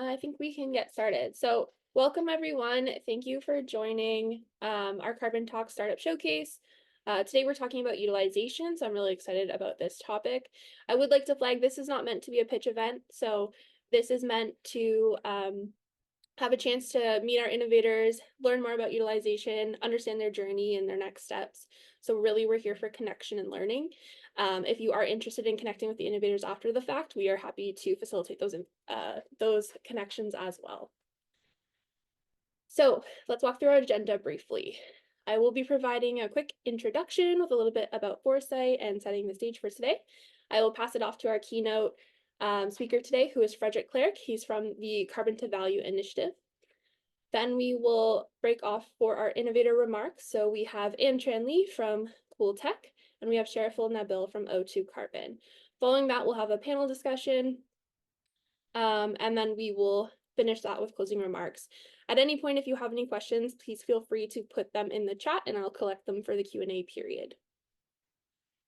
I think we can get started. So welcome everyone. Thank you for joining our Carbon Talk Startup Showcase. Today we're talking about utilization, so I'm really excited about this topic. I would like to flag this is not meant to be a pitch event, so this is meant to have a chance to meet our innovators, learn more about utilization, understand their journey and their next steps. So really we're here for connection and learning. If you are interested in connecting with the innovators after the fact, we are happy to facilitate those connections as well. So let's walk through our agenda briefly. I will be providing a quick introduction with a little bit about Foresight and setting the stage for today. I will pass it off to our keynote speaker today, who is Frederick Cleric. He's from the Carbon to Value Initiative. Then we will break off for our innovator remarks. So we have Anne Tran Lee from Cool Tech, and we have Shariful Nabil from O2 Carbon. Following that, we'll have a panel discussion, and then we will finish that with closing remarks. At any point, if you have any questions, please feel free to put them in the chat and I'll collect them for the Q&A period.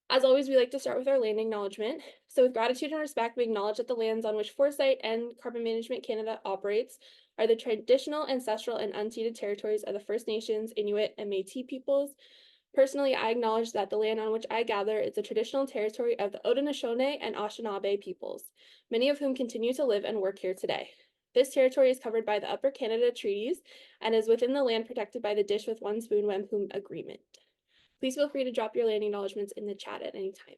As always, we like to start with our land acknowledgement. So with gratitude and respect, we acknowledge that the lands on which Foresight and Carbon Management Canada operates are the traditional, ancestral, and unceded territories of the First Nations, Inuit, and Métis peoples. Personally, I acknowledge that the land on which I gather is the traditional territory of the Haudenosaunee and Anishinaabe peoples, many of whom continue to live and work here today. This territory is covered by the Upper Canada Treaties and is within the land protected by the Dish with One Spoon Wampoom Agreement. Please feel free to drop your land acknowledgements in the chat at any time.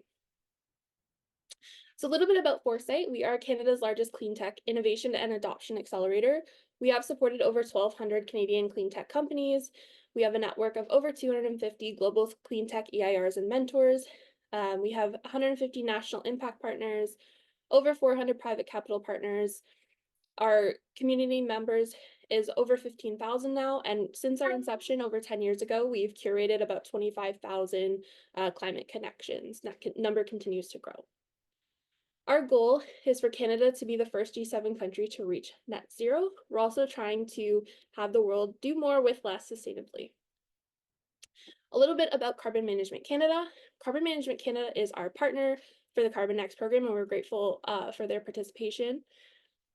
So a little bit about Foresight. We are Canada's largest clean tech innovation and adoption accelerator. We have supported over 1,200 Canadian clean tech companies. We have a network of over 250 global clean tech EIRs and mentors. We have 150 national impact partners, over 400 private capital partners. Our community members is over 15,000 now, and since our inception over 10 years ago, we've curated about 25,000 climate connections. That number continues to grow. Our goal is for Canada to be the first G7 country to reach net zero. We're also trying to have the world do more with less sustainably. A little bit about Carbon Management Canada. Carbon Management Canada is our partner for the Carbon Next program, and we're grateful for their participation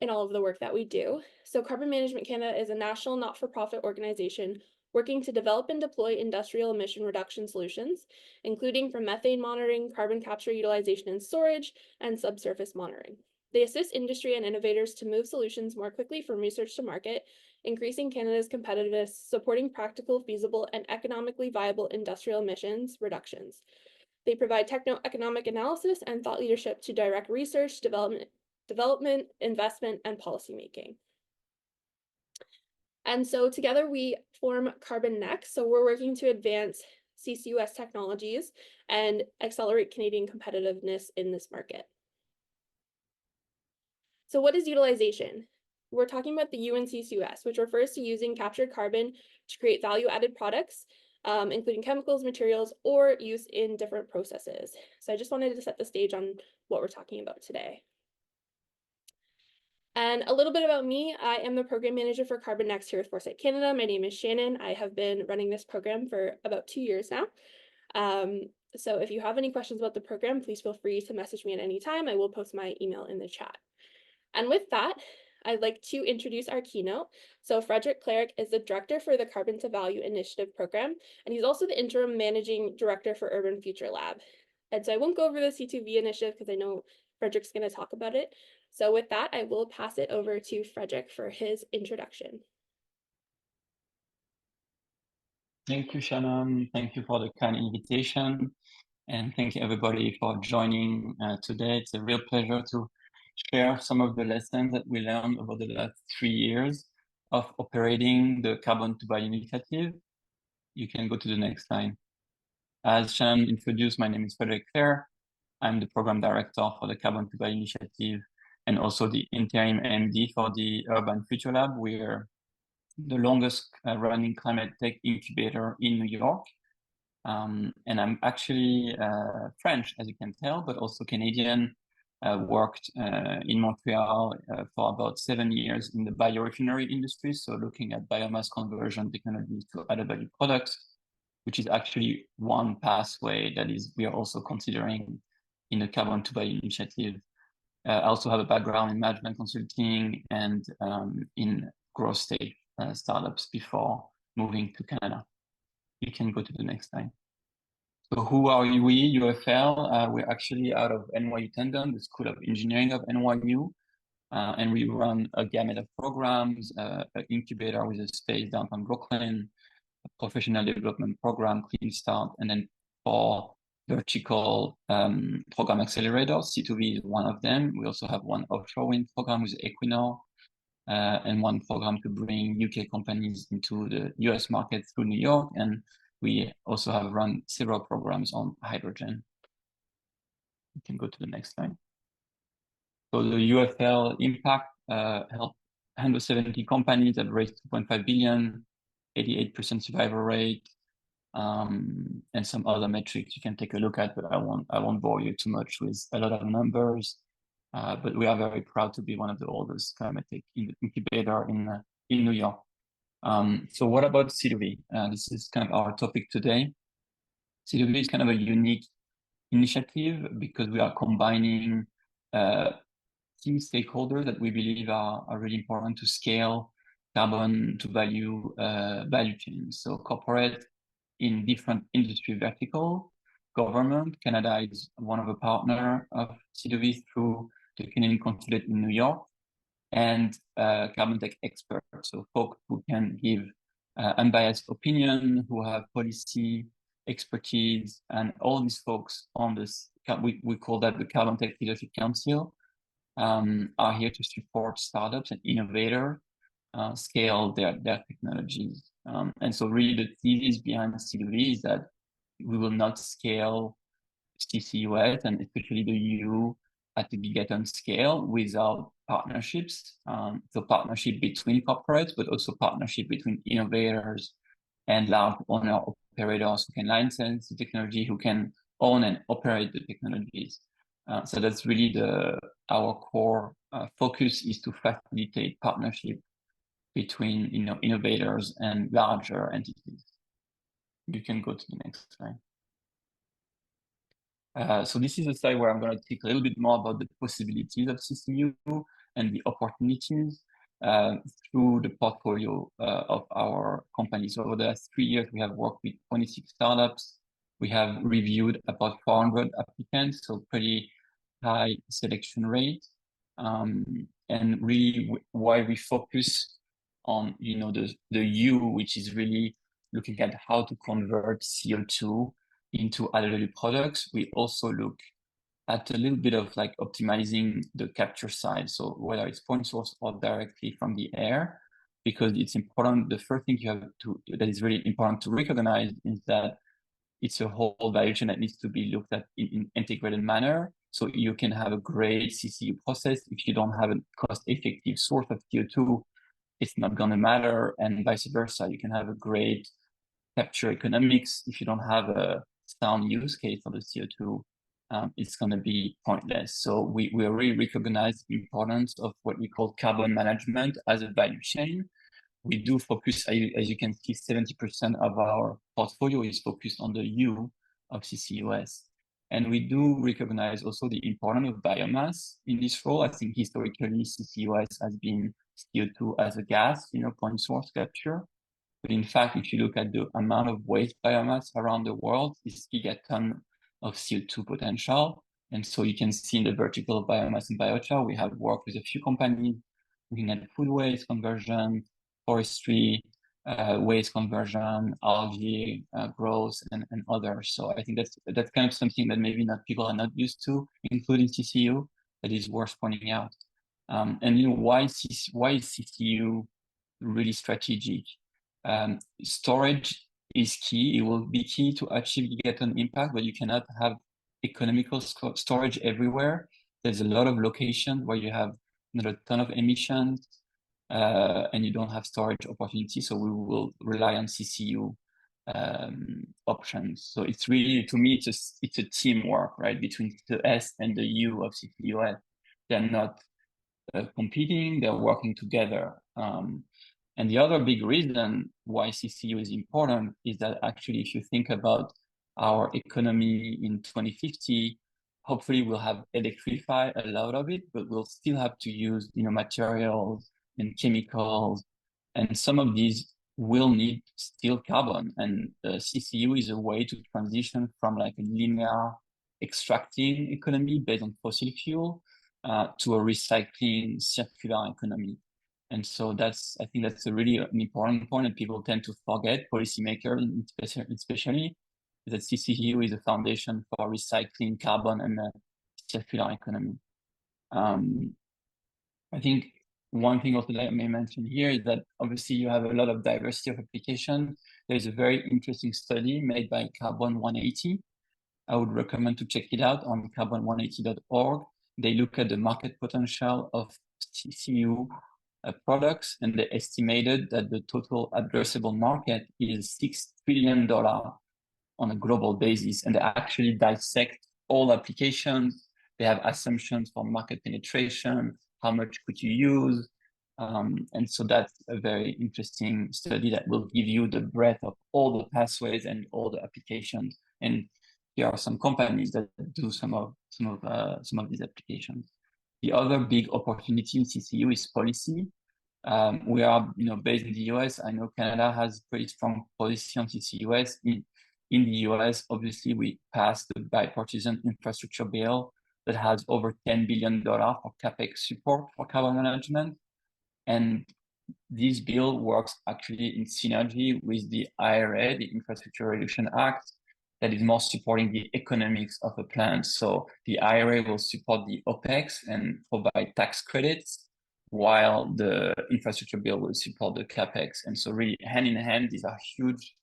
in all of the work that we do. So Carbon Management Canada is a national not-for-profit organization working to develop and deploy industrial emission reduction solutions, including from methane monitoring, carbon capture, utilization and storage, and subsurface monitoring. They assist industry and innovators to move solutions more quickly from research to market, increasing Canada's competitiveness, supporting practical, feasible, and economically viable industrial emissions reductions. They provide techno-economic analysis and thought leadership to direct research, development, investment, and policymaking. And so together we form Carbon Next. So we're working to advance CCUS technologies and accelerate Canadian competitiveness in this market. So what is utilization? We're talking about the U in CCUS, which refers to using captured carbon to create value-added products, including chemicals, materials, or use in different processes. So I just wanted to set the stage on what we're talking about today. And a little bit about me, I am the program manager for Carbon Next here with Foresight Canada. My name is Shannon. I have been running this program for about 2 years now. So if you have any questions about the program, please feel free to message me at any time. I will post my email in the chat. And with that, I'd like to introduce our keynote. So Frederick Cleric is the director for the Carbon to Value Initiative program, and he's also the interim managing director for Urban Future Lab. And so I won't go over the C2V initiative because I know Frederick's going to talk about it. So with that, I will pass it over to Frederick for his introduction. Thank you, Shannon. Thank you for the kind invitation. And thank you, everybody, for joining today. It's a real pleasure to share some of the lessons that we learned over the last 3 years of operating the Carbon to Value initiative. You can go to the next slide. As Shannon introduced, my name is Frederick Cleric. I'm the program director for the Carbon to Value initiative and also the interim MD for the Urban Future Lab. We're the longest running climate tech incubator in New York. And I'm actually French, as you can tell, but also Canadian. Worked in Montreal for about 7 years in the biorefinery industry, so looking at biomass conversion technologies to added value products, which is actually one pathway that we are also considering in the Carbon to Value initiative. I also have a background in management consulting and in growth stage startups before moving to Canada. You can go to the next slide. So who are we, UFL? We're actually out of NYU Tandon, the School of Engineering of NYU. And we run a gamut of programs, an incubator with a space downtown Brooklyn, a professional development program, Clean Start, and then 4 vertical program accelerators. C2V is one of them. We also have one offshore wind program with Equinor, and one program to bring UK companies into the US market through New York. And we also have run several programs on hydrogen. You can go to the next slide. So the UFL impact helped 170 companies that raised 2.5 billion, 88% survival rate, and some other metrics you can take a look at, but I won't bore you too much with a lot of numbers. But we are very proud to be one of the oldest climate tech incubator in New York. So what about C2V? This is kind of our topic today. C2V is kind of a unique initiative because we are combining key stakeholders that we believe are really important to scale carbon to value chains. So corporate in different industry vertical, government. Canada is one of the partner of C2V through the Canadian Consulate in New York, and carbon tech experts, so folks who can give unbiased opinion, who have policy expertise, and all these folks on this, we call that the Carbon Tech Leadership Council, are here to support startups and innovators scale their technologies. And so really the thesis behind C2V is that we will not scale CCUS and especially the EU at the gigaton scale without partnerships. So partnership between corporates, but also partnership between innovators and large owner operators who can license the technology, who can own and operate the technologies. So that's really our core focus is to facilitate partnership between innovators and larger entities. You can go to the next slide. So this is a slide where I'm going to talk a little bit more about the possibilities of CCU and the opportunities through the portfolio of our company. So over the last 3 years, we have worked with 26 startups. We have reviewed about 400 applicants, so pretty high selection rate. And really why we focus on, the U, which is really looking at how to convert CO2 into added value products. We also look at a little bit of like optimizing the capture side. So whether it's point source or directly from the air, because it's important. The first thing that is really important to recognize is that it's a whole value chain that needs to be looked at in integrated manner. So you can have a great CCU process. If you don't have a cost-effective source of CO2, it's not going to matter, and vice versa. You can have a great capture economics. If you don't have a sound use case for the CO2, it's going to be pointless. So we really recognize the importance of what we call carbon management as a value chain. We do focus, as you can see, 70% of our portfolio is focused on the U of CCUS. And we do recognize also the importance of biomass in this role. I think historically CCUS has been CO2 as a gas, point source capture. But in fact, if you look at the amount of waste biomass around the world, it's gigaton of CO2 potential. And so you can see in the vertical of biomass and biochar, we have worked with a few companies looking at food waste conversion, forestry, waste conversion, algae growth, and others. So I think that's kind of something that maybe not people are not used to, including CCU, that is worth pointing out. And why is CCU really strategic? Storage is key. It will be key to achieve gigaton impact, but you cannot have economical storage everywhere. There's a lot of locations where you have a ton of emissions, and you don't have storage opportunities. So we will rely on CCU options. So it's really, to me, it's a teamwork, right, between the S and the U of CCUS. They're not competing; they're working together. And the other big reason why CCU is important is that actually, if you think about our economy in 2050, hopefully we'll have electrified a lot of it, but we'll still have to use, materials and chemicals, and some of these will need still carbon. And CCU is a way to transition from like a linear extracting economy based on fossil fuel to a recycling circular economy. And so I think that's a really an important point that people tend to forget, policymakers especially, that CCU is a foundation for recycling carbon and circular economy. I think one thing also that I may mention here is that obviously you have a lot of diversity of application. There's a very interesting study made by Carbon 180. I would recommend to check it out on carbon180.org. They look at the market potential of CCU products, and they estimated that the total addressable market is $6 trillion on a global basis, and they actually dissect all applications. They have assumptions for market penetration, how much could you use, and so that's a very interesting study that will give you the breadth of all the pathways and all the applications. And there are some companies that do some of these applications. The other big opportunity in CCU is policy. We are, based in the US. I know Canada has pretty strong policy on CCUS. In the US, obviously, we passed the bipartisan infrastructure bill that has over $10 billion for CapEx support for carbon management. And this bill works actually in synergy with the IRA, the Infrastructure Reduction Act, that is more supporting the economics of a plant. So the IRA will support the OPEX and provide tax credits, while the infrastructure bill will support the CapEx. And so really hand in hand, these are huge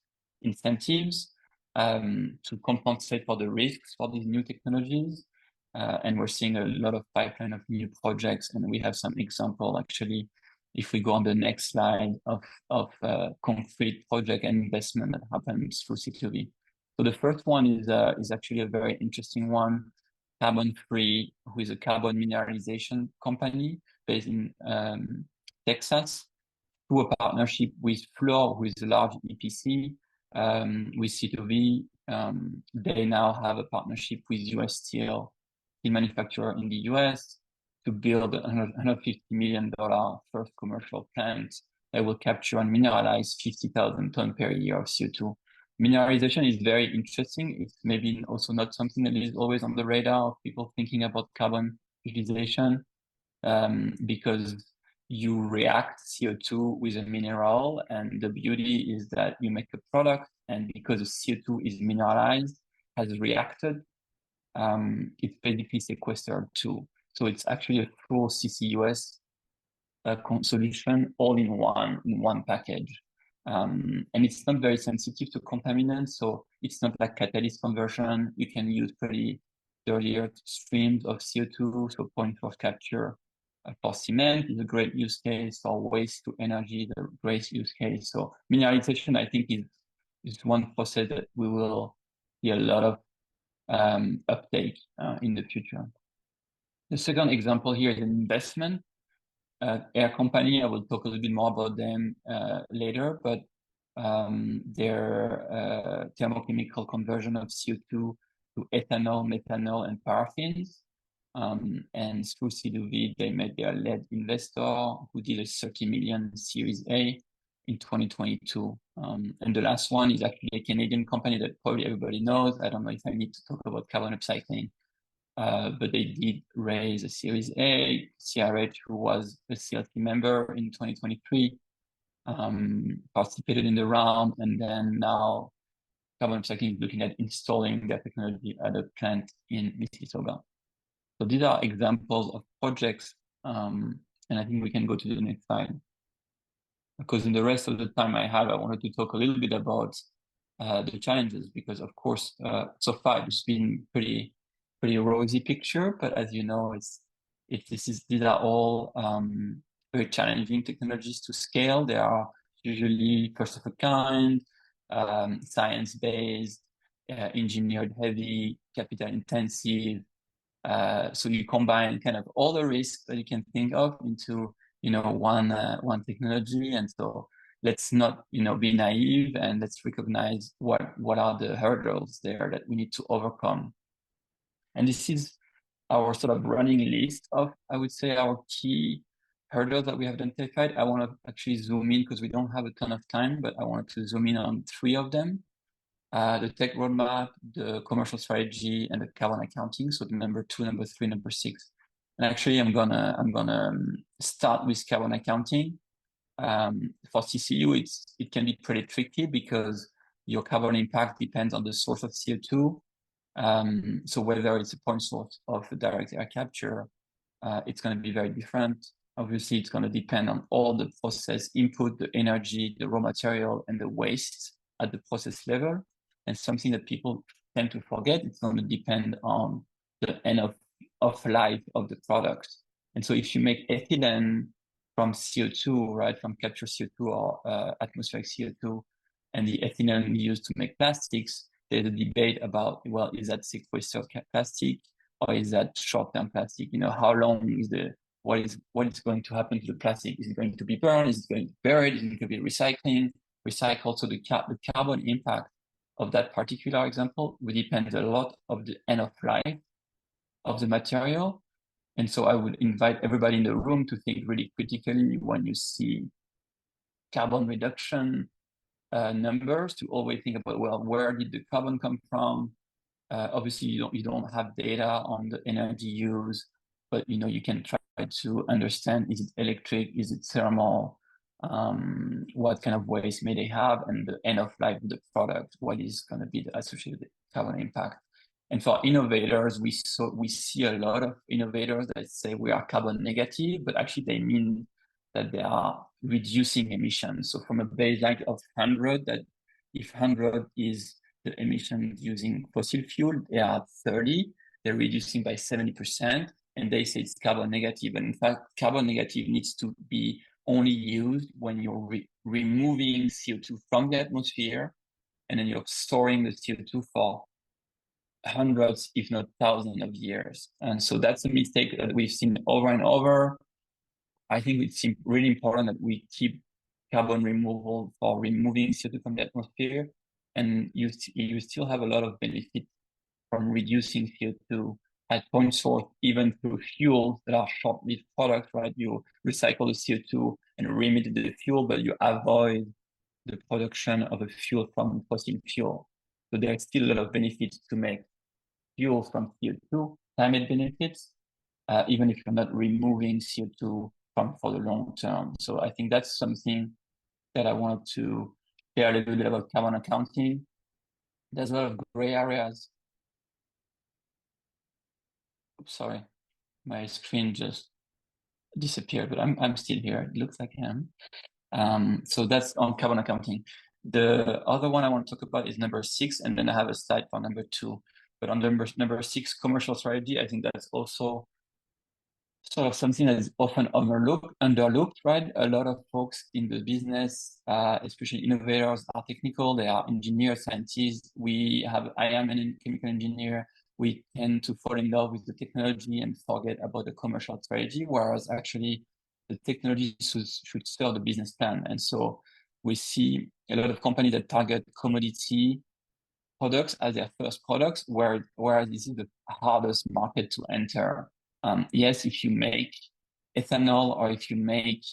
incentives to compensate for the risks for these new technologies. And we're seeing a lot of pipeline of new projects, and we have some example actually, if we go on the next slide, of concrete project and investment that happens through C2V. So the first one is actually a very interesting one. Carbon Free, who is a carbon mineralization company based in Texas, through a partnership with Fluor, who is a large EPC, with C2V. They now have a partnership with US Steel manufacturer in the US to build a $150 million first commercial plant that will capture and mineralize 50,000 tons per year of CO2. Mineralization is very interesting. It's maybe also not something that is always on the radar of people thinking about carbon utilization, because you react CO2 with a mineral, and the beauty is that you make a product, and because the CO2 is mineralized, has reacted, it's basically sequestered too. So it's actually a full CCUS solution all in one package. And it's not very sensitive to contaminants, so it's not like catalyst conversion. You can use pretty dirty streams of CO2, so point force capture for cement is a great use case, for waste to energy, the great use case. So mineralization, I think, is one process that we will see a lot of uptake in the future. The second example here is an investment. Air company, I will talk a little bit more about them later, but their thermochemical conversion of CO2 to ethanol, methanol, and paraffins. And through C2V, they met their lead investor, who did a 30 million Series A in 2022. And the last one is actually a Canadian company that probably everybody knows. I don't know if I need to talk about carbon upcycling, but they did raise a Series A. CRH, who was a CLT member in 2023, participated in the round, and then now carbon upcycling is looking at installing their technology at a plant in Mississauga. So these are examples of projects, and I think we can go to the next slide. Because in the rest of the time I have, I wanted to talk a little bit about the challenges, because of course, so far it's been pretty rosy picture, but as you know, these are all very challenging technologies to scale. They are usually first of a kind, science-based, engineered heavy, capital intensive. So you combine kind of all the risks that you can think of into one technology, and so let's not be naive, and let's recognize what are the hurdles there that we need to overcome. And this is our sort of running list of, I would say, our key hurdles that we have identified. I want to actually zoom in because we don't have a ton of time, but I wanted to zoom in on 3 of them. The tech roadmap, the commercial strategy, and the carbon accounting. So the number 2, number 3, number 6. And actually, I'm gonna start with carbon accounting. For CCU, it can be pretty tricky because your carbon impact depends on the source of CO2. So whether it's a point source of direct air capture, it's going to be very different. Obviously, it's going to depend on all the process input, the energy, the raw material, and the waste at the process level. And something that people tend to forget, it's going to depend on the end of life of the product. And so if you make ethylene from CO2, right, from captured CO2 or atmospheric CO2, and the ethylene used to make plastics, there's a debate about, well, is that sequestered plastic or is that short-term plastic? You know, how long is what is going to happen to the plastic? Is it going to be burned? Is it going to be buried? Is it going to be recycled? So the carbon impact of that particular example will depend a lot of the end of life of the material. And so I would invite everybody in the room to think really critically when you see carbon reduction numbers, to always think about, well, where did the carbon come from? Obviously, you don't have data on the energy use, but you can try to understand: is it electric? Is it thermal? What kind of waste may they have, and the end of life of the product? What is going to be the associated carbon impact? And for innovators, we see a lot of innovators that say we are carbon negative, but actually they mean that they are reducing emissions. So from a baseline of 100, that if 100 is the emissions using fossil fuel, they are 30, they're reducing by 70%, and they say it's carbon negative. And in fact, carbon negative needs to be only used when you're removing CO2 from the atmosphere, and then you're storing the CO2 for hundreds, if not thousands of years. And so that's a mistake that we've seen over and over. I think it's really important that we keep carbon removal for removing CO2 from the atmosphere, and you still have a lot of benefit from reducing CO2 at point source, even through fuels that are short-lived products, right? You recycle the CO2 and remit the fuel, but you avoid the production of a fuel from fossil fuel. So there's still a lot of benefits to make fuels from CO2, climate benefits, even if you're not removing CO2 for the long term. So I think that's something that I wanted to share a little bit about carbon accounting. There's a lot of gray areas. Oops, sorry, my screen just disappeared, but I'm still here. It looks like I am. So that's on carbon accounting. The other one I want to talk about is number 6, and then I have a slide for number 2. But on number 6, commercial strategy, I think that's also sort of something that is often underlooked, right? A lot of folks in the business, especially innovators, are technical. They are engineers, scientists. I am a chemical engineer. We tend to fall in love with the technology and forget about the commercial strategy, whereas actually the technology should serve the business plan. And so we see a lot of companies that target commodity products as their first products, whereas this is the hardest market to enter. Yes, if you make ethanol or if you make,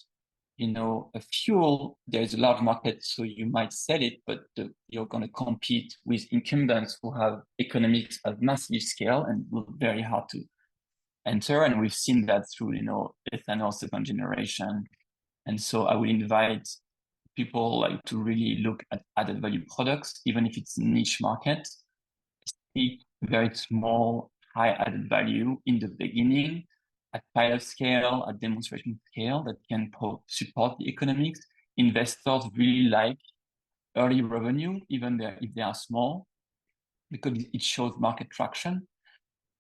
a fuel, there's a large market, so you might sell it, but you're going to compete with incumbents who have economics of massive scale and will be very hard to enter. And we've seen that through, ethanol second generation. And so I would invite people like to really look at added value products, even if it's niche market. See very small, high added value in the beginning, at pilot scale, at demonstration scale, that can support the economics. Investors really like early revenue, even if they are small, because it shows market traction.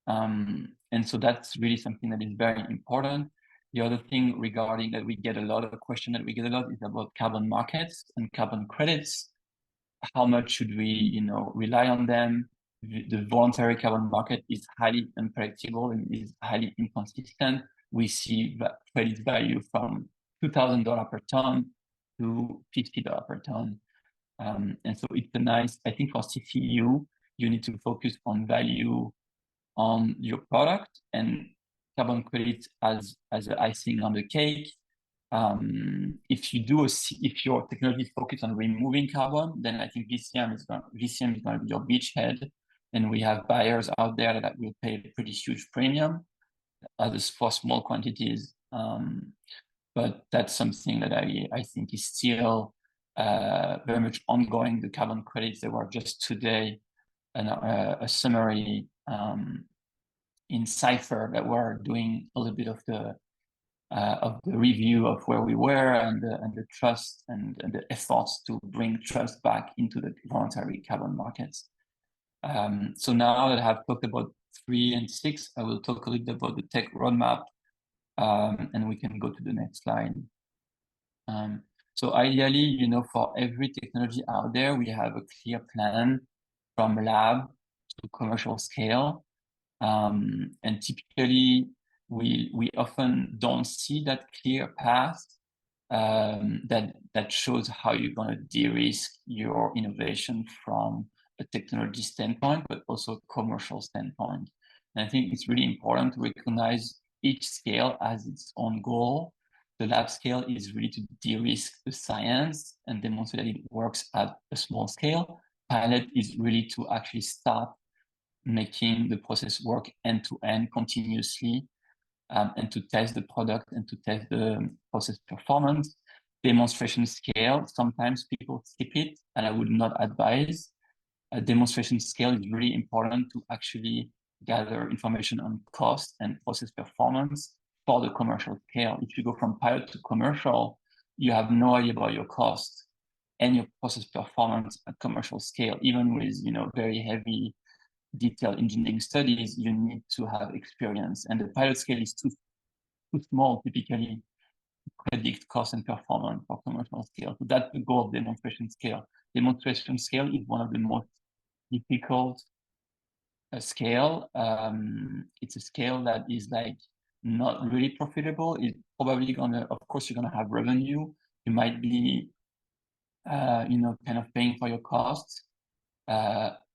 And so that's really something that is very important. The other thing regarding that we get a lot is about carbon markets and carbon credits. How much should we, rely on them? The voluntary carbon market is highly unpredictable and is highly inconsistent. We see credit value from $2,000 per ton to $50 per ton. And so it's I think for CCU, you need to focus on value on your product, and carbon credit as the icing on the cake. If your technology is focused on removing carbon, then I think VCM is going to be your beachhead, and we have buyers out there that will pay a pretty huge premium, others for small quantities. But that's something that I think is still very much ongoing. The carbon credits, there were just today a summary in Cypher that we're doing a little bit of the review of where we were and the trust and the efforts to bring trust back into the voluntary carbon markets. So now that I have talked about 3 and 6, I will talk a little bit about the tech roadmap, and we can go to the next slide. So ideally, for every technology out there, we have a clear plan from lab to commercial scale. And typically, we often don't see that clear path that shows how you're going to de-risk your innovation from a technology standpoint, but also a commercial standpoint. And I think it's really important to recognize each scale as its own goal. The lab scale is really to de-risk the science and demonstrate that it works at a small scale. Pilot is really to actually start making the process work end to end continuously, and to test the product and to test the process performance. Demonstration scale, sometimes people skip it, and I would not advise. A demonstration scale is really important to actually gather information on cost and process performance for the commercial scale. If you go from pilot to commercial, you have no idea about your cost and your process performance at commercial scale. Even with very heavy detailed engineering studies, you need to have experience, and the pilot scale is too small typically to predict cost and performance for commercial scale. So that's the goal of demonstration scale. Demonstration scale is one of the most difficult scale. It's a scale that is like not really profitable. It's probably of course, you're gonna have revenue. You might be, kind of paying for your costs.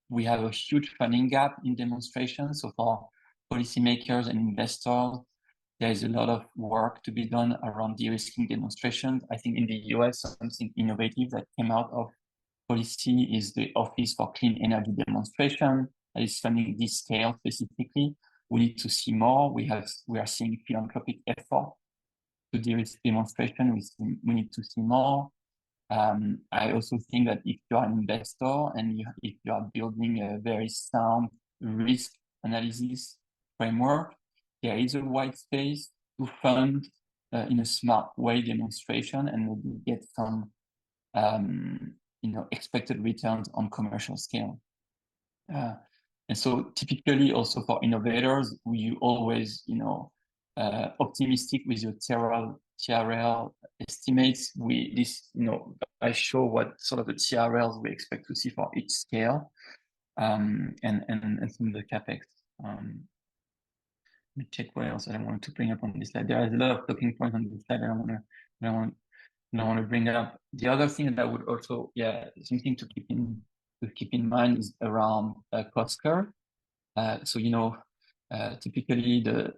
We have a huge funding gap in demonstration. So for policymakers and investors, there is a lot of work to be done around de-risking demonstrations. I think in the US, something innovative that came out of policy is the Office for Clean Energy Demonstration that is funding this scale specifically. We need to see more. We are seeing philanthropic effort to de-risk demonstration. We need to see more. I also think that if you're an investor and if you are building a very sound risk analysis framework, there is a wide space to fund in a smart way demonstration and maybe get some expected returns on commercial scale. And so typically also for innovators, you always optimistic with your TRL estimates. I show what sort of the TRLs we expect to see for each scale, and some of the capex. Let me check what else I want to bring up on this slide. There is a lot of talking points on this slide I want to bring up. The other thing that I would also, something to keep in mind is around cost curve. So typically the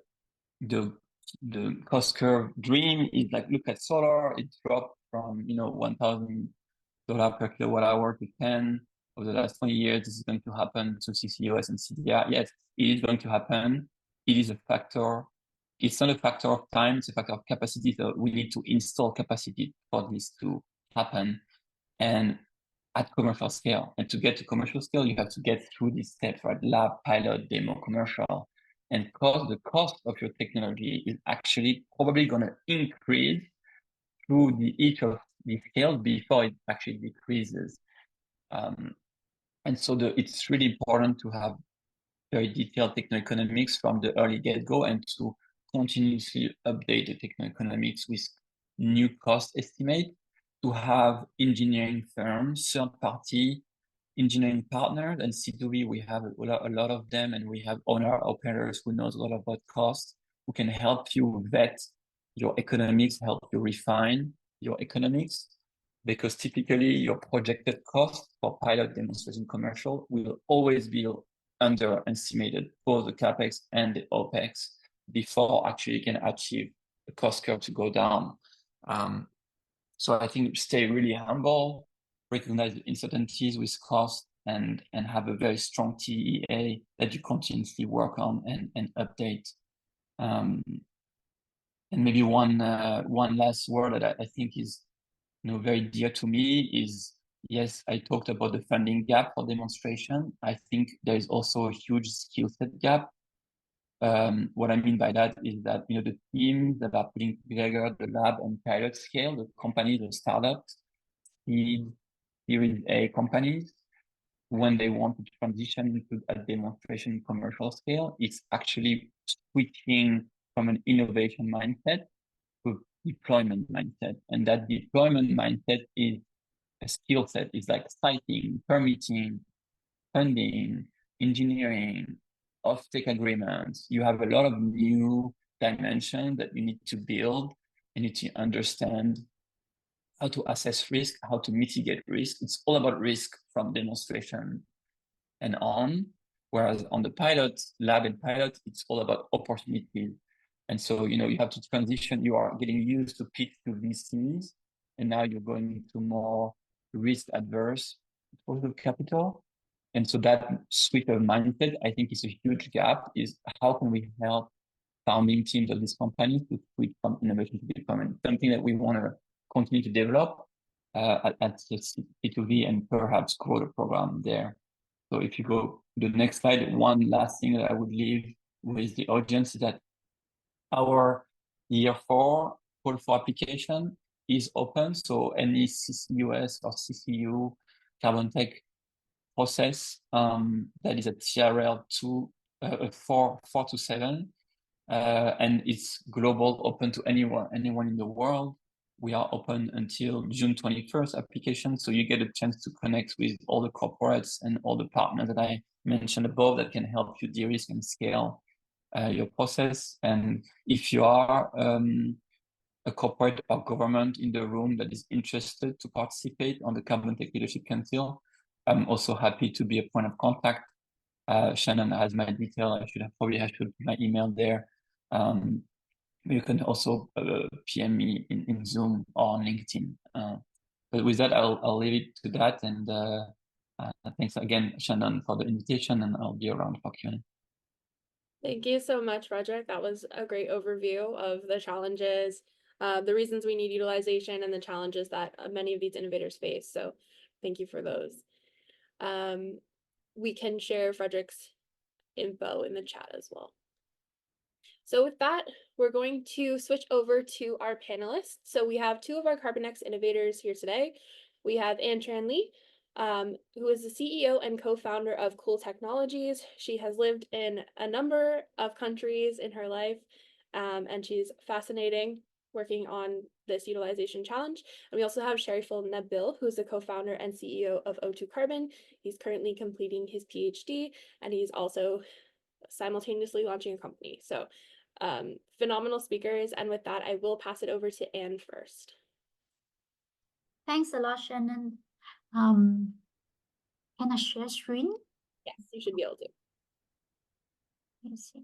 cost curve dream is like, look at solar, it dropped from $1,000 per kilowatt hour to 10 over the last 20 years. This is going to happen to CCUS and CDR. Yes, it is going to happen. It is a factor. It's not a factor of time, it's a factor of capacity. So we need to install capacity for this to happen, and at commercial scale. And to get to commercial scale, you have to get through these steps, right? Lab, pilot, demo, commercial. And the cost of your technology is actually probably going to increase through each of these scales before it actually decreases. And so it's really important to have very detailed techno-economics from the early get-go and to continuously update the techno-economics with new cost estimate, to have engineering firms, third-party engineering partners, and C2B, we have a lot of them, and we have owner-operators who knows a lot about cost, who can help you vet your economics, help you refine your economics, because typically your projected cost for pilot demonstration commercial will always be underestimated both the capex and the opex before actually you can achieve the cost curve to go down. So I think stay really humble, recognize the uncertainties with cost, and have a very strong TEA that you continuously work on and update. And maybe one last word that I think is very dear to me is, yes, I talked about the funding gap for demonstration. I think there is also a huge skill set gap. What I mean by that is that the teams that are putting together the lab and pilot scale, the companies, the startups, seed, Series A companies, when they want to transition into a demonstration commercial scale, it's actually switching from an innovation mindset to deployment mindset. And that deployment mindset is a skill set. It's like siting, permitting, funding, engineering, offtake agreements. You have a lot of new dimensions that you need to build. You need to understand how to assess risk, how to mitigate risk. It's all about risk from demonstration and on. Whereas on the pilot, lab and pilot, it's all about opportunities. And so, you have to transition. You are getting used to pitch to VCs, and now you're going to more risk adverse source of capital. And so that switch of mindset, I think, is a huge gap. Is how can we help founding teams of these companies to switch from innovation to deployment? Something that we want to continue to develop at C2V and perhaps grow the program there. So if you go to the next slide, one last thing that I would leave with the audience is that our year 4 call for application is open. So any CCUS or CCU carbon tech process that is a TRL 4 to 7, and it's global, open to anyone in the world. We are open until June 21st application. So you get a chance to connect with all the corporates and all the partners that I mentioned above that can help you de-risk and scale your process. And if you are a corporate or government in the room that is interested to participate on the Carbon Tech Leadership Council, I'm also happy to be a point of contact. Shannon has my detail. I should put my email there. You can also PM me in Zoom or on LinkedIn. But with that, I'll leave it to that. And thanks again, Shannon, for the invitation, and I'll be around for Q&A. Thank you so much, Frederick. That was a great overview of the challenges, the reasons we need utilization, and the challenges that many of these innovators face. So thank you for those. We can share Frederick's info in the chat as well. So with that, we're going to switch over to our panelists. So we have two of our CarbonX innovators here today. We have An-Tran Lee, who is the CEO and co-founder of Cool Technologies. She has lived in a number of countries in her life, and she's fascinating working on this utilization challenge. And we also have Shariful Nabil, who's the co-founder and CEO of O2 Carbon. He's currently completing his PhD, and he's also simultaneously launching a company. So phenomenal speakers. And with that, I will pass it over to Anne first. Thanks a lot, Shannon. Can I share screen? Yes, you should be able to. Let's see.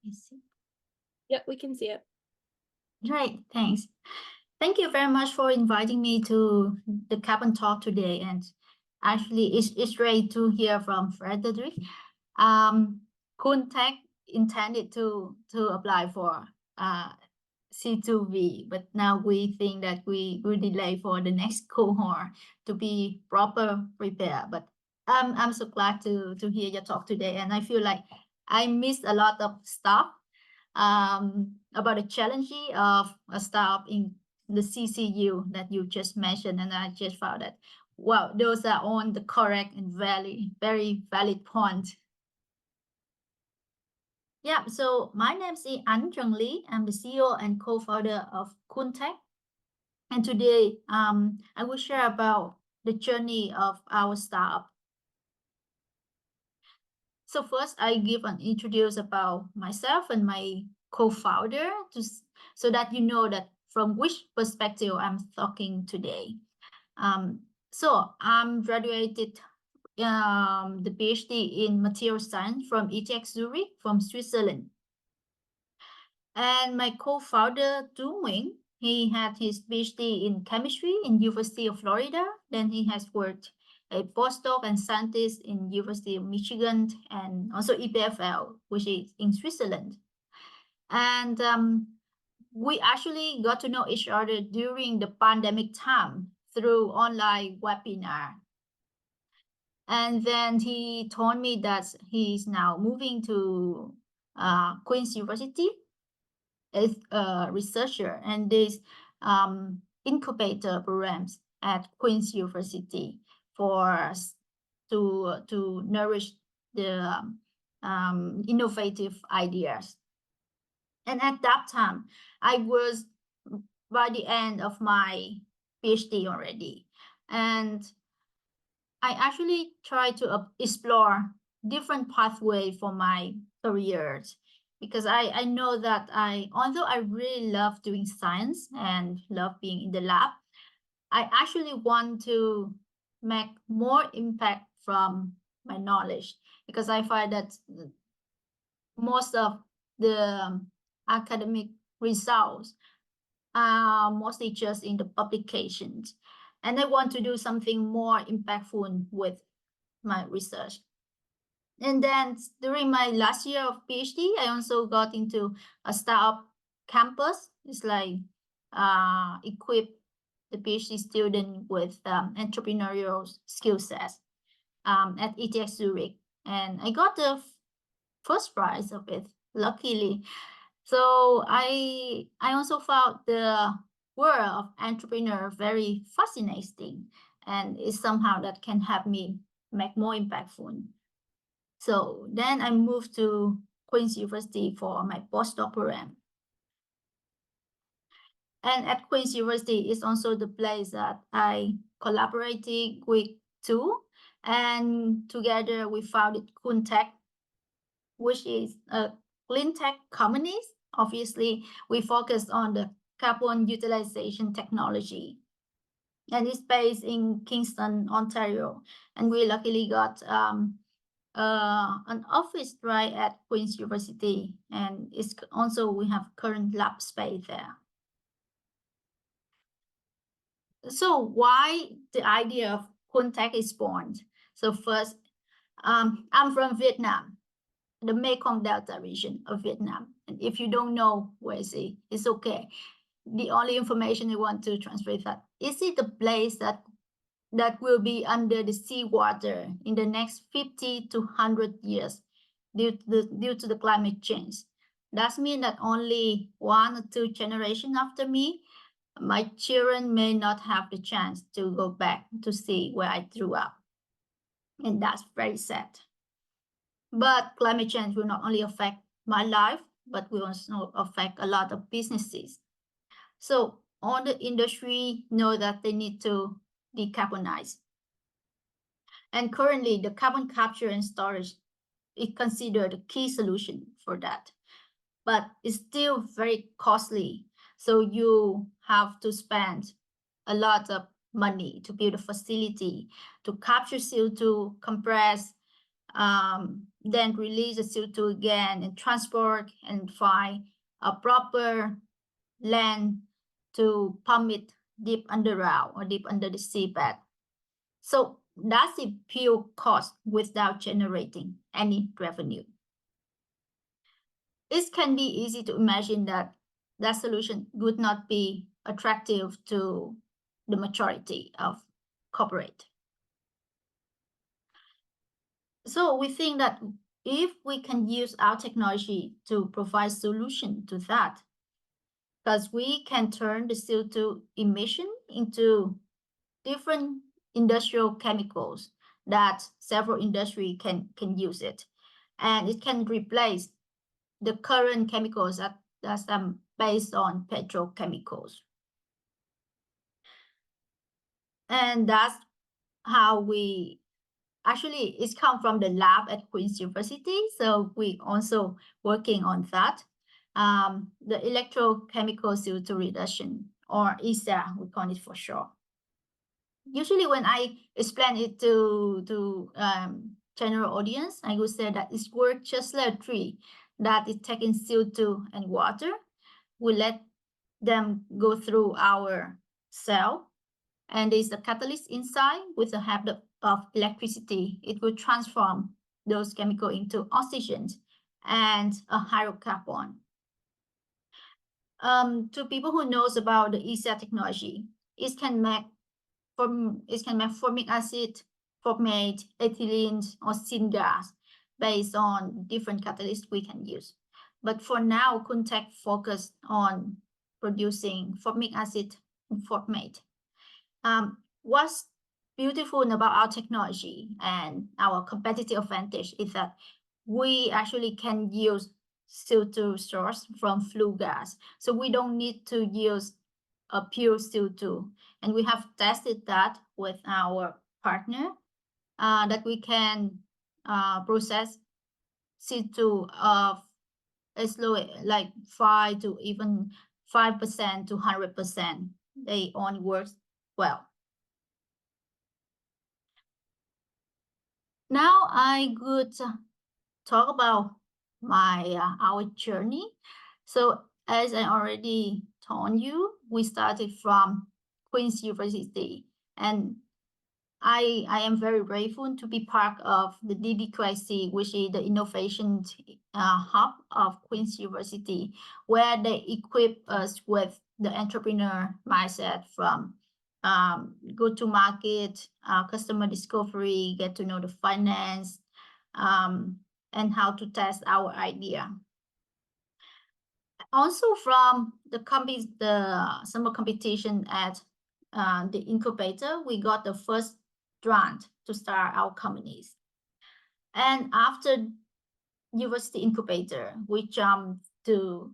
Let's see. Yep, we can see it. Great, thanks. Thank you very much for inviting me to the Carbon Talk today. And actually, it's great to hear from Frederick. Cooltech intended to apply for C2V, but now we think that we will delay for the next cohort to be proper prepared. But I'm so glad to hear your talk today, and I feel like I missed a lot of stuff about the challenge of a startup in the CCU that you just mentioned, and I just found that, wow, those are on the correct and very valid point. Yeah, so my name is An-Tran Lee. I'm the CEO and co-founder of Cooltech. And today, I will share about the journey of our startup. So first, I give an introduce about myself and my co-founder so that you know that from which perspective I'm talking today. So I'm graduated the PhD in material science from ETH Zurich from Switzerland. And my co-founder, Tu Nguyen, he had his PhD in chemistry in University of Florida. Then he has worked a postdoc and scientist in University of Michigan and also EPFL, which is in Switzerland. And we actually got to know each other during the pandemic time through online webinar. And then he told me that he's now moving to Queen's University as a researcher, and this incubator programs at Queen's University for to nourish the innovative ideas. And at that time, I was by the end of my PhD already, and I actually try to explore different pathway for my careers, because I know that although I really love doing science and love being in the lab, I actually want to make more impact from my knowledge, because I find that most of the academic results are mostly just in the publications, and I want to do something more impactful with my research. And then during my last year of PhD, I also got into a startup campus. It's like equip the PhD student with entrepreneurial skill sets at ETH Zurich. And I got the first prize of it, luckily. So I also found the world of entrepreneur very fascinating, and it's somehow that can help me make more impactful. So then I moved to Queen's University for my postdoc program. And at Queen's University is also the place that I collaborated with Tu, and together we founded Kuntech, which is a clean tech company. Obviously, we focus on the carbon utilization technology, and it's based in Kingston, Ontario. And we luckily got an office right at Queen's University, and it's also we have current lab space there. So why the idea of Kuntech is born? So first, I'm from Vietnam, the Mekong Delta region of Vietnam. And if you don't know where is it, it's okay. The only information I want to transfer is that, is it the place that will be under the seawater in the next 50 to 100 years due to the climate change? That means that only 1 or 2 generations after me, my children may not have the chance to go back to see where I grew up. And that's very sad. But climate change will not only affect my life, but will also affect a lot of businesses. So all the industry know that they need to decarbonize. And currently the carbon capture and storage is considered a key solution for that. But it's still very costly. So you have to spend a lot of money to build a facility to capture CO2, compress, then release the CO2 again, and transport and find a proper land to pump it deep underground or deep under the seabed. So that's the pure cost without generating any revenue. It can be easy to imagine that that solution would not be attractive to the majority of corporate. So we think that if we can use our technology to provide solution to that, because we can turn the CO2 emission into different industrial chemicals that several industry can use it, and it can replace the current chemicals that's based on petrochemicals. And that's how we actually, it's come from the lab at Queen's University. So we also working on that. the electrochemical CO2 reduction, or ESA, we call it for short. Usually when I explain it to general audience, I would say that it's work just like a tree that is taking CO2 and water. We let them go through our cell, and there's a catalyst inside with the help of electricity. It will transform those chemicals into oxygen and a hydrocarbon. To people who knows about the ESA technology, it can make formic acid, formate, ethylene, or syngas based on different catalysts we can use. But for now, Kuntech focused on producing formic acid and formate. What's beautiful about our technology and our competitive advantage is that we actually can use CO2 source from flue gas. So we don't need to use a pure CO2. And we have tested that with our partner that we can process CO2 of as low like 5 to even 5% to 100%. They only work well. Now I could talk about our journey. So as I already told you, we started from Queen's University, and I am very grateful to be part of the DBQIC, which is the innovation hub of Queen's University, where they equip us with the entrepreneur mindset from go-to-market, customer discovery, get to know the finance, and how to test our idea. Also from the summer competition at the incubator, we got the first grant to start our companies. And after university incubator, we jumped to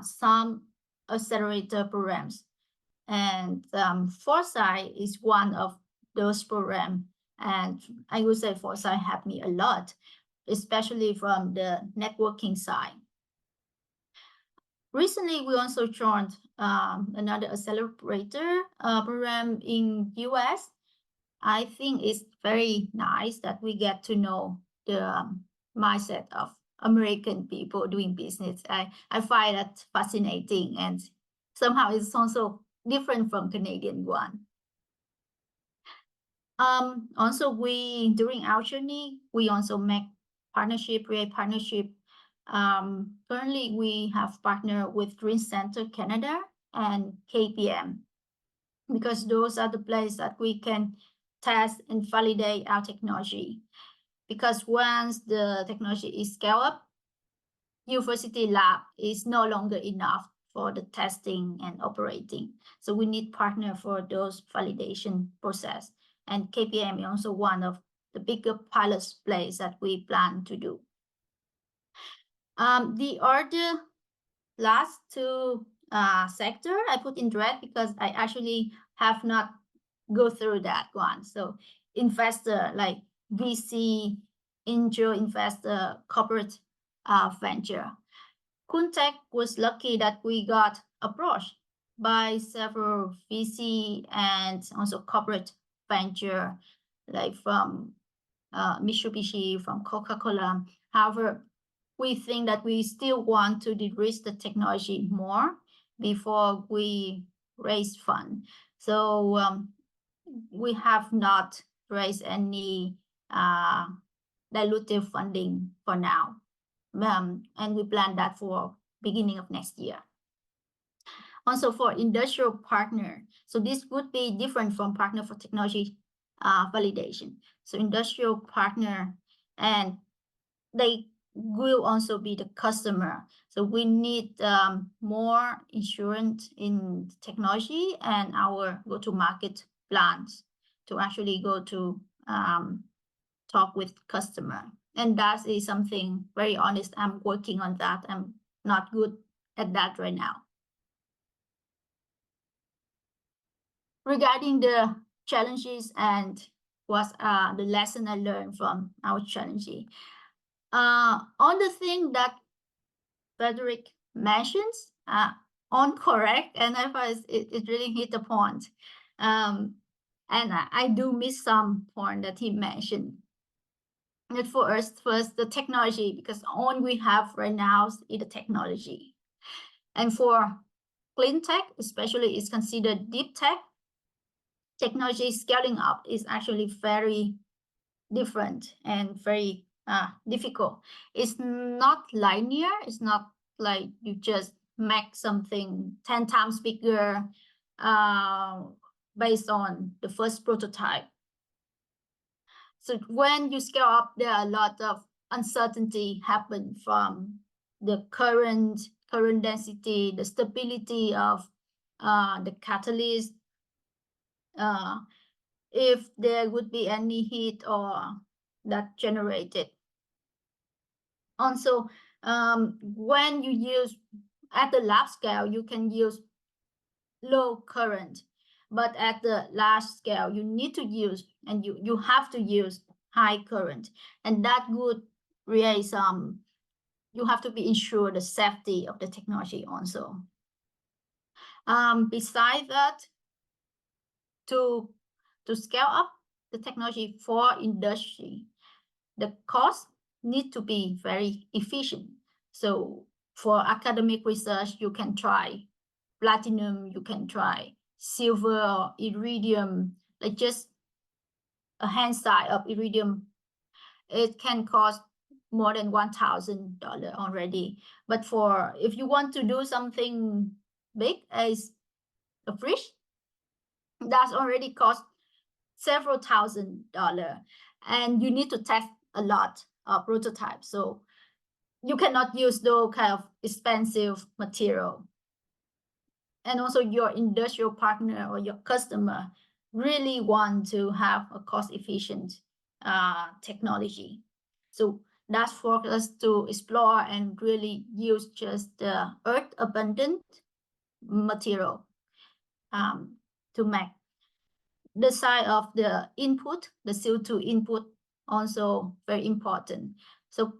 some accelerator programs. And Foresight is one of those programs. And I would say Foresight helped me a lot, especially from the networking side. Recently, we also joined another accelerator program in US. I think it's very nice that we get to know the mindset of American people doing business. I find that fascinating, and somehow it's also different from Canadian one. Also, during our journey, we also make create partnership. Currently, we have partnered with Green Center Canada and KPM, because those are the places that we can test and validate our technology. Because once the technology is scaled up, university lab is no longer enough for the testing and operating. So we need partner for those validation process. And KPM is also one of the bigger pilot places that we plan to do. The other last two sector I put in red because I actually have not go through that one. So investor like VC, angel investor, corporate venture. Kuntech was lucky that we got approached by several VC and also corporate venture, like from Mitsubishi, from Coca-Cola. However, we think that we still want to de-risk the technology more before we raise fund. So we have not raised any dilutive funding for now. And we plan that for beginning of next year. Also for industrial partner, so this would be different from partner for technology validation. So industrial partner, and they will also be the customer. So we need more insurance in technology and our go-to-market plans to actually go to talk with customer. And that is something, very honest, I'm working on that. I'm not good at that right now. Regarding the challenges and what's the lesson I learned from our challenge. On the thing that Frederick mentioned on correct, and I thought it really hit the point. And I do miss some point that he mentioned. And first, the technology, because all we have right now is the technology. And for clean tech, especially, is considered deep tech. Technology scaling up is actually very different and very difficult. It's not linear. It's not like you just make something 10 times bigger based on the first prototype. So when you scale up, there are a lot of uncertainty happen from the current density, the stability of the catalyst, if there would be any heat or that generated. Also, when you use at the lab scale, you can use low current, but at the large scale, you need to use, and you have to use high current, and that would create some, you have to be ensured the safety of the technology also. Besides that, to scale up the technology for industry, the cost need to be very efficient. So for academic research, you can try platinum, you can try silver or iridium, like just a hand size of iridium. It can cost more than $1,000 already. But for if you want to do something big as a fridge, that's already cost several $1,000s, and you need to test a lot of prototypes. So you cannot use those kind of expensive material. And also your industrial partner or your customer really want to have a cost-efficient technology. So that's for us to explore and really use just the earth-abundant material to make. The side of the input, the CO2 input, also very important. So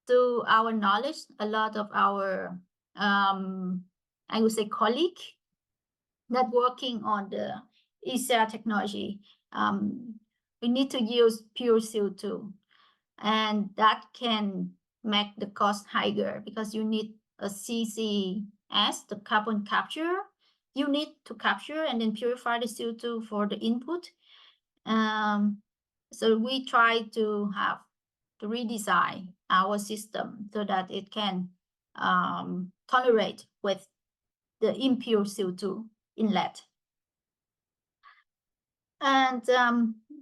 to our knowledge, a lot of our, I would say, colleague that working on the ECR technology, we need to use pure CO2, and that can make the cost higher because you need a CCS, the carbon capture. You need to capture and then purify the CO2 for the input. So we try to have to redesign our system so that it can tolerate with the impure CO2 inlet. And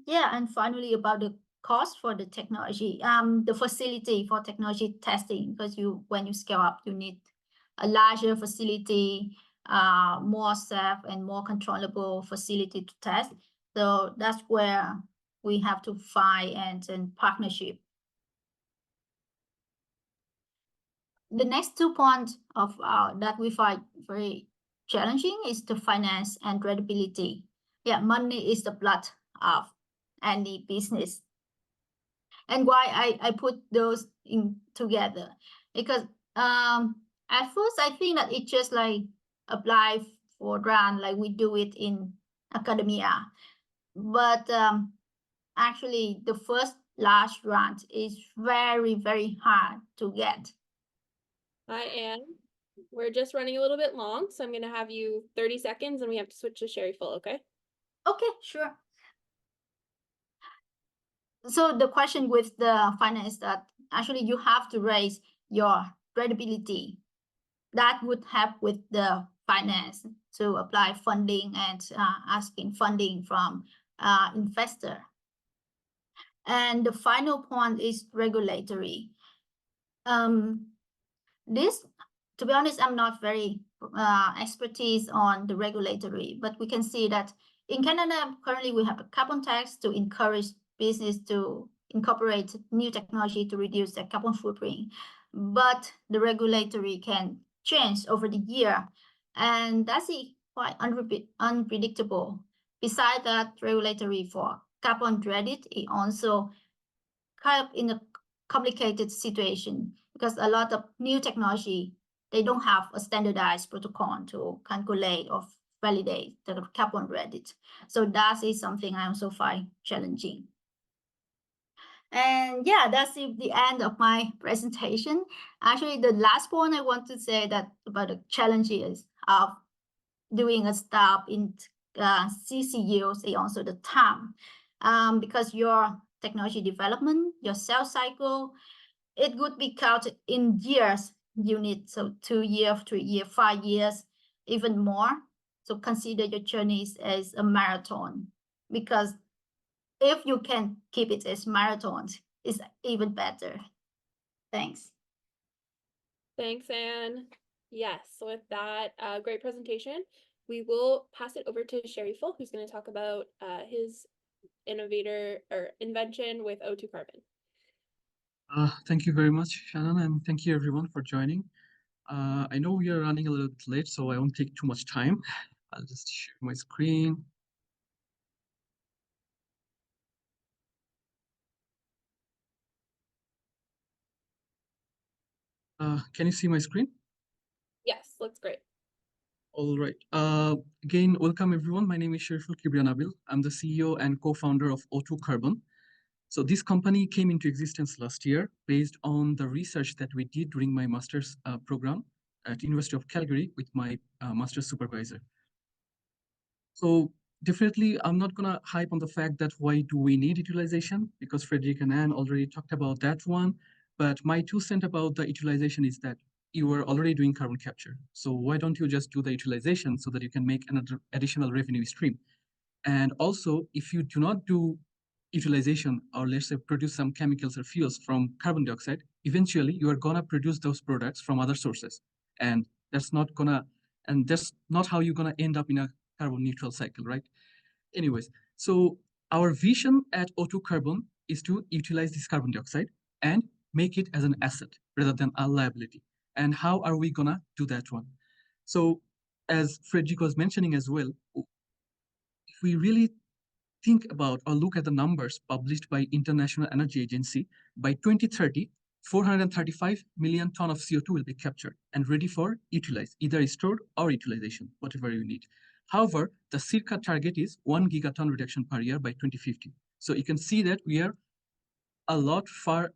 yeah, and finally about the cost for the technology, the facility for technology testing, because when you scale up, you need a larger facility, more safe and more controllable facility to test. So that's where we have to find and partnership. The next 2 points of that we find very challenging is the finance and credibility. Yeah, money is the blood of any business. And why I put those in together, because at first I think that it just like apply for grant like we do it in academia, but actually the first large grant is very, very hard to get. Hi, Anne. We're just running a little bit long, so I'm going to have you 30 seconds and we have to switch to Sherry Full, okay? Okay, sure. So the question with the finance that actually you have to raise your credibility. That would help with the finance to apply funding and asking funding from investor. And the final point is regulatory. This, to be honest, I'm not very expertise on the regulatory, but we can see that in Canada, currently we have a carbon tax to encourage business to incorporate new technology to reduce their carbon footprint. But the regulatory can change over the year, and that's quite unpredictable. Besides that, regulatory for carbon credit is also kind of in a complicated situation because a lot of new technology they don't have a standardized protocol to calculate or validate the carbon credit. So that is something I also find challenging. And yeah, that's the end of my presentation. Actually, the last point I want to say that about the challenges of doing a start in CCU is also the time, because your technology development, your sales cycle, it would be counted in years. You need so 2 years, 3 years, 5 years, even more. So consider your journey as a marathon, because if you can keep it as marathons, it's even better. Thanks. Thanks, Anne. Yes, so with that great presentation, we will pass it over to Sherry Full, who's going to talk about his invention with O2 carbon. Thank you very much, Shannon, and thank you everyone for joining. I know we are running a little bit late, so I won't take too much time. I'll just share my screen. Can you see my screen? Yes, looks great. All right. Again, welcome everyone. My name is Sheriful Kibrianabil. I'm the CEO and co-founder of O2 Carbon. So this company came into existence last year based on the research that we did during my master's program at University of Calgary with my master's supervisor. So definitely, I'm not gonna hype on the fact that why do we need utilization, because Frederick and Anne already talked about that one. But my 2 cents about the utilization is that you are already doing carbon capture. So why don't you just do the utilization so that you can make another additional revenue stream? And also, if you do not do utilization, or let's say produce some chemicals or fuels from carbon dioxide, eventually you are gonna produce those products from other sources. And that's not how you're gonna end up in a carbon neutral cycle, right? Anyways, so our vision at O2 Carbon is to utilize this carbon dioxide and make it as an asset rather than a liability. And how are we gonna do that one? So as Frederick was mentioning as well, if we really think about or look at the numbers published by International Energy Agency, by 2030, 435 million ton of CO2 will be captured and ready for utilize, either stored or utilization, whatever you need. However, the circa target is 1 gigaton reduction per year by 2050. So you can see that we are a lot far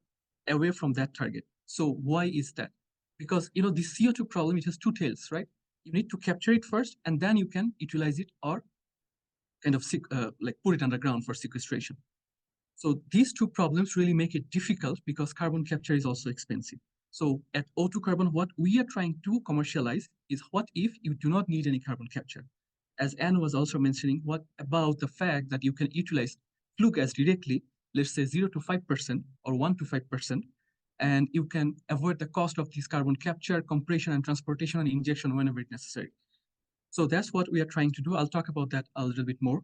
away from that target. So why is that? Because the CO2 problem, it has 2 tails, right? You need to capture it first, and then you can utilize it or kind of like put it underground for sequestration. So these 2 problems really make it difficult because carbon capture is also expensive. So at O2 Carbon, what we are trying to commercialize is what if you do not need any carbon capture? As Anne was also mentioning, what about the fact that you can utilize flue gas directly, let's say 0 to 5% or 1 to 5%, and you can avoid the cost of this carbon capture, compression, and transportation and injection whenever it's necessary. So that's what we are trying to do. I'll talk about that a little bit more.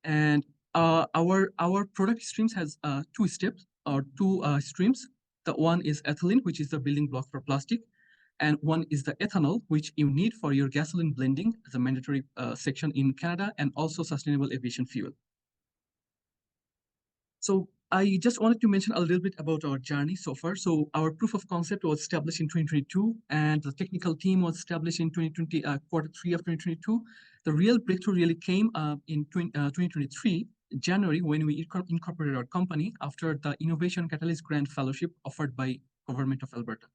And our product streams has 2 steps or 2 streams. The one is ethylene, which is the building block for plastic. And one is the ethanol, which you need for your gasoline blending as a mandatory section in Canada, and also sustainable aviation fuel. So I just wanted to mention a little bit about our journey so far. So our proof of concept was established in 2022, and the technical team was established in 2020, quarter 3 of 2022. The real breakthrough really came in 2023, January, when we incorporated our company after the Innovation Catalyst Grant Fellowship offered by Government of Alberta.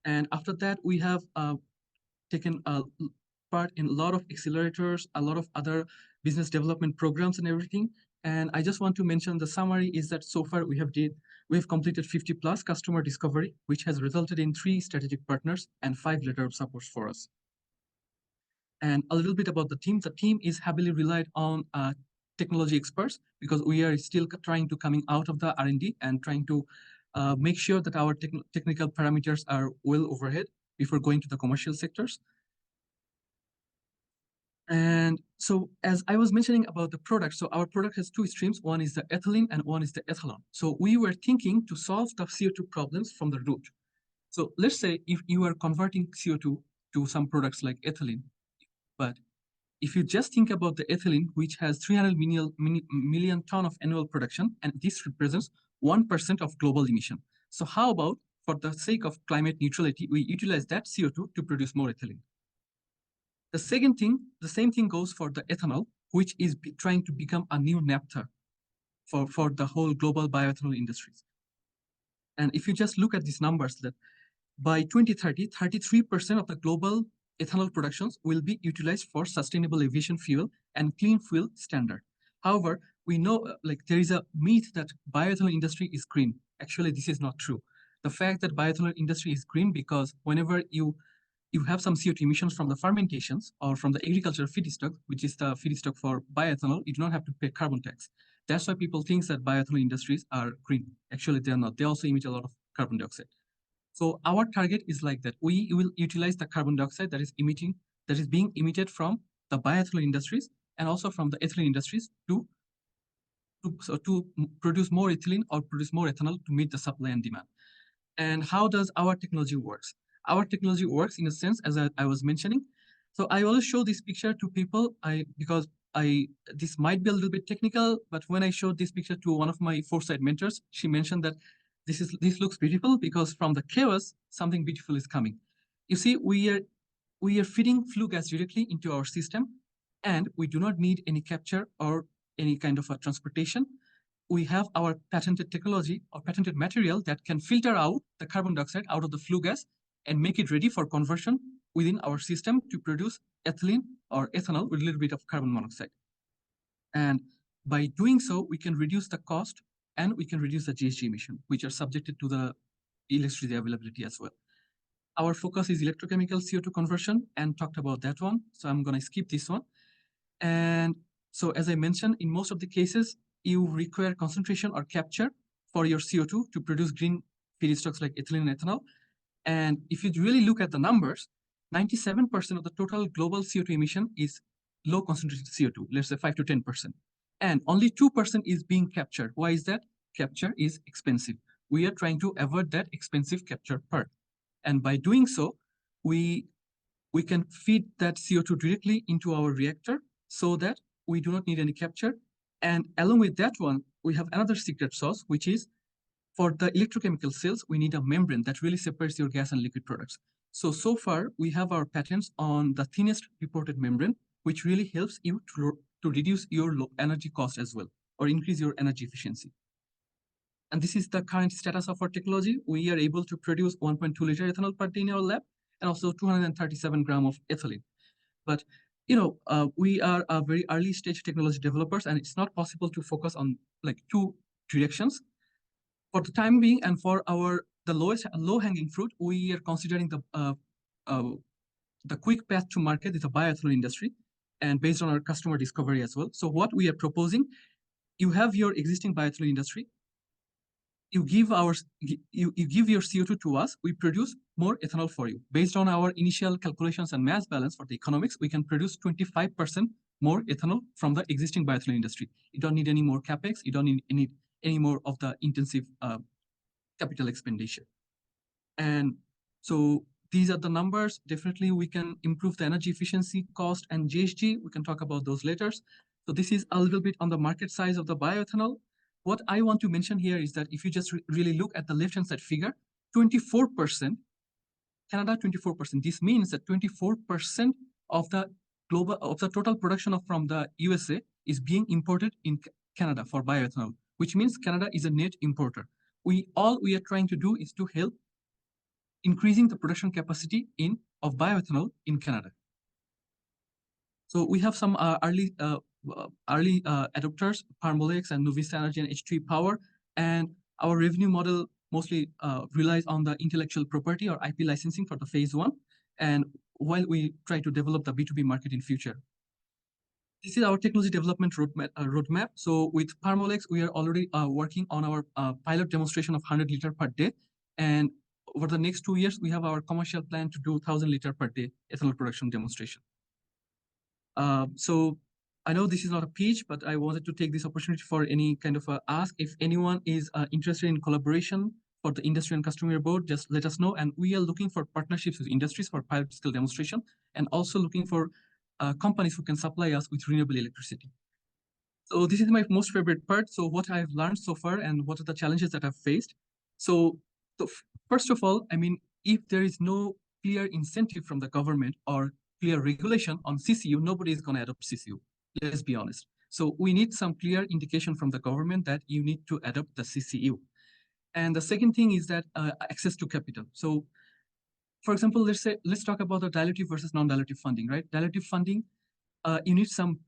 And after that, we have taken part in a lot of accelerators, a lot of other business development programs and everything. And I just want to mention the summary is that so far we have completed 50 plus customer discovery, which has resulted in 3 strategic partners and 5 letter of support for us. And a little bit about the team. The team is heavily relied on technology experts because we are still trying to coming out of the R&D and trying to make sure that our technical parameters are well overhead before going to the commercial sectors. And so as I was mentioning about the product, so our product has 2 streams. One is the ethylene and one is the ethanol. So we were thinking to solve the CO2 problems from the root. So let's say if you are converting CO2 to some products like ethylene, but if you just think about the ethylene, which has 300 million ton of annual production, and this represents 1% of global emission. So how about for the sake of climate neutrality, we utilize that CO2 to produce more ethylene. The same thing goes for the ethanol, which is trying to become a new naphtha for the whole global bioethanol industries. And if you just look at these numbers, that by 2030, 33% of the global ethanol productions will be utilized for sustainable aviation fuel and clean fuel standard. However, we know there is a myth that bioethanol industry is green. Actually, this is not true. The fact that bioethanol industry is green because whenever you have some CO2 emissions from the fermentations or from the agricultural feedstock, which is the feedstock for bioethanol, you do not have to pay carbon tax. That's why people think that bioethanol industries are green. Actually, they're not. They also emit a lot of carbon dioxide. So our target is like that. We will utilize the carbon dioxide that is being emitted from the bioethanol industries and also from the ethylene industries to produce more ethylene or produce more ethanol to meet the supply and demand. And how does our technology works? Our technology works in a sense, as I was mentioning. So I always show this picture to people because this might be a little bit technical, but when I showed this picture to one of my foresight mentors, she mentioned that this looks beautiful because from the chaos, something beautiful is coming. You see, we are feeding flue gas directly into our system, and we do not need any capture or any kind of a transportation. We have our patented technology or patented material that can filter out the carbon dioxide out of the flue gas and make it ready for conversion within our system to produce ethylene or ethanol with a little bit of carbon monoxide. And by doing so, we can reduce the cost and we can reduce the GHG emission, which are subjected to the electricity availability as well. Our focus is electrochemical CO2 conversion and talked about that one. So I'm going to skip this one. And so as I mentioned, in most of the cases, you require concentration or capture for your CO2 to produce green feedstocks like ethylene and ethanol. And if you really look at the numbers, 97% of the total global CO2 emission is low concentrated CO2, let's say 5 to 10%. And only 2% is being captured. Why is that? Capture is expensive. We are trying to avoid that expensive capture part. And by doing so, we can feed that CO2 directly into our reactor so that we do not need any capture. And along with that one, we have another secret sauce, which is for the electrochemical cells, we need a membrane that really separates your gas and liquid products. So far, we have our patents on the thinnest reported membrane, which really helps you to reduce your low energy cost as well, or increase your energy efficiency. And this is the current status of our technology. We are able to produce 1.2 liter ethanol per day in our lab, and also 237 grams of ethylene. But we are a very early stage technology developers, and it's not possible to focus on two directions. For the time being, and for the low-hanging fruit, we are considering the quick path to market is the bioethanol industry, and based on our customer discovery as well. So what we are proposing, you have your existing bioethanol industry. You give your CO2 to us, we produce more ethanol for you. Based on our initial calculations and mass balance for the economics, we can produce 25% more ethanol from the existing bioethanol industry. You don't need any more capex, you don't need any more of the intensive capital expenditure. And so these are the numbers. Definitely we can improve the energy efficiency, cost, and GHG. We can talk about those later. So this is a little bit on the market size of the bioethanol. What I want to mention here is that if you just really look at the left-hand side figure, 24%, Canada 24%. This means that 24% of the total production from the USA is being imported in Canada for bioethanol, which means Canada is a net importer. All we are trying to do is to help increasing the production capacity of bioethanol in Canada. So we have some early adopters, Parmolex and Novista Energy and H2 Power, and our revenue model mostly relies on the intellectual property or IP licensing for the phase 1, and while we try to develop the B2B market in future. This is our technology development roadmap. So with Parmolex, we are already working on our pilot demonstration of 100 liter per day, and over the next 2 years, we have our commercial plan to do 1,000 liter per day ethanol production demonstration. So I know this is not a pitch, but I wanted to take this opportunity for any kind of ask. If anyone is interested in collaboration for the industry and customer board, just let us know. And we are looking for partnerships with industries for pilot scale demonstration, and also looking for companies who can supply us with renewable electricity. So this is my most favorite part. So what I've learned so far and what are the challenges that I've faced. So first of all, I mean, if there is no clear incentive from the government or clear regulation on CCU, nobody is going to adopt CCU. Let's be honest. So we need some clear indication from the government that you need to adopt the CCU. And the second thing is that access to capital. So, for example, let's talk about the dilutive versus non-dilutive funding, right? Dilutive funding, you need some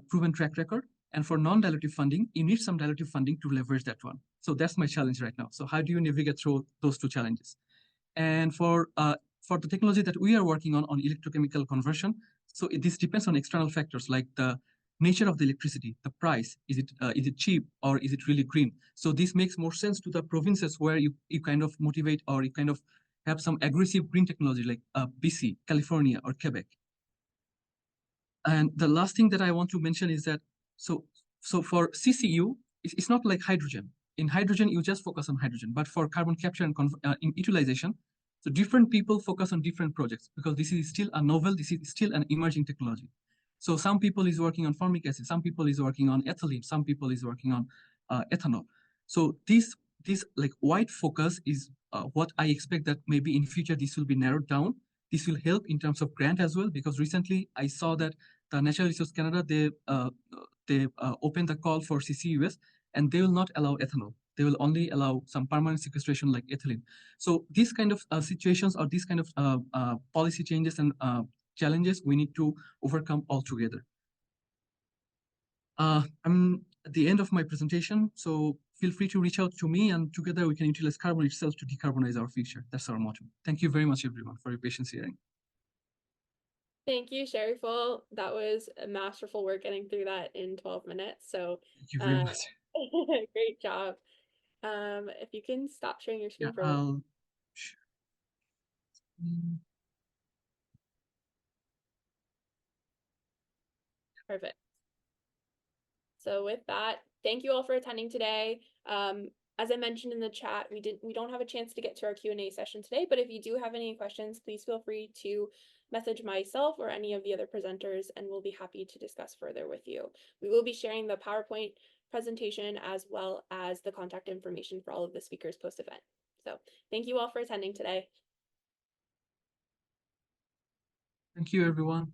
proven track record. And for non-dilutive funding, you need some dilutive funding to leverage that one. So that's my challenge right now. So how do you navigate through those two challenges? And for the technology that we are working on electrochemical conversion, so this depends on external factors like the nature of the electricity, the price, is it cheap or is it really green? So this makes more sense to the provinces where you kind of motivate or you kind of have some aggressive green technology like BC, California, or Quebec. And the last thing that I want to mention is that, so for CCU, it's not like hydrogen. In hydrogen, you just focus on hydrogen, but for carbon capture and in utilization, so different people focus on different projects because this is still a novel, this is still an emerging technology. So some people is working on formic acid, some people is working on ethylene, some people is working on ethanol. So this like wide focus is what I expect that maybe in future this will be narrowed down. This will help in terms of grant as well, because recently I saw that the Natural Resource Canada, they opened the call for CCUS and they will not allow ethanol. They will only allow some permanent sequestration like ethylene. So these kind of situations or these kind of policy changes and challenges we need to overcome all together. I'm at the end of my presentation, so feel free to reach out to me and together we can utilize carbon itself to decarbonize our future. That's our motto. Thank you very much, everyone, for your patience hearing. Thank you, Shariful. That was a masterful work getting through that in 12 minutes. So Thank you very much. great job. If you can stop sharing your screen Yeah, for I'll... Perfect. So with that, thank you all for attending today. As I mentioned in the chat, we don't have a chance to get to our Q&A session today, but if you do have any questions, please feel free to message myself or any of the other presenters, and we'll be happy to discuss further with you. We will be sharing the PowerPoint presentation as well as the contact information for all of the speakers post-event. So thank you all for attending today. Thank you, everyone.